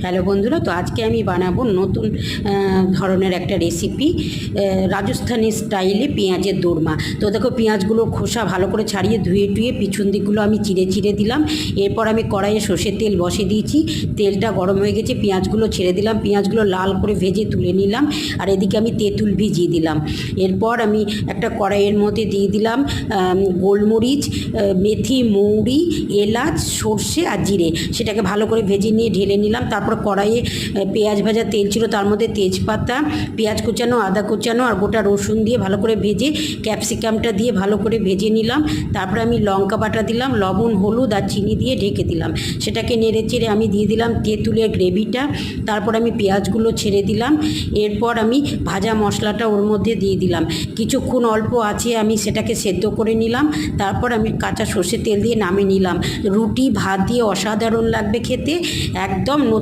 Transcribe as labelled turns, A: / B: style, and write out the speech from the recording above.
A: Hello বন্ধুরা, তো আজকে আমি বানাবো নতুন ধরনের একটা রেসিপি, রাজস্থানি স্টাইলে পেঁয়াজের দোরমা। তো দেখো, পেঁয়াজগুলো খোসা ভালো করে ছাড়িয়ে ধুয়ে টুয়ে পিছন দিকগুলো আমি চিড়ে চিড়ে দিলাম। এরপর আমি কড়াইয়ে সর্ষের তেল বসিয়ে দিয়েছি, তেলটা গরম হয়ে গেছে, পেঁয়াজগুলো ছেড়ে দিলাম, পেঁয়াজগুলো লাল করে ভেজে তুলে নিলাম। আর এদিকে আমি তেঁতুল ভিজিয়ে দিলাম। এরপর আমি একটা কড়াইয়ের মধ্যে দিয়ে দিলাম গোলমরিচ, মেথি, মৌরি, এলাচ, সর্ষে আর জিরে, সেটাকে ভালো করে ভেজে নিয়ে ঢেলে নিলাম। তারপর কড়াইয়ে পেঁয়াজ ভাজা তেল ছিল, তার মধ্যে তেজপাতা, পেঁয়াজ কুচানো, আদা কুচানো আর গোটা রসুন দিয়ে ভালো করে ভেজে ক্যাপসিকামটা দিয়ে ভালো করে ভেজে নিলাম। তারপরে আমি লঙ্কা বাটা দিলাম, লবণ, হলুদ আর চিনি দিয়ে ঢেকে দিলাম। সেটাকে নেড়ে চেড়ে আমি দিয়ে দিলাম তেঁতুলের গ্রেভিটা। তারপর আমি পেঁয়াজগুলো ছেড়ে দিলাম। এরপর আমি ভাজা মশলাটা ওর মধ্যে দিয়ে দিলাম। কিছুক্ষণ অল্প আছে আমি সেটাকে সেদ্ধ করে নিলাম। তারপর আমি কাঁচা সর্ষের তেল দিয়ে নামিয়ে নিলাম। রুটি ভাত দিয়ে অসাধারণ লাগবে খেতে, একদম নতুন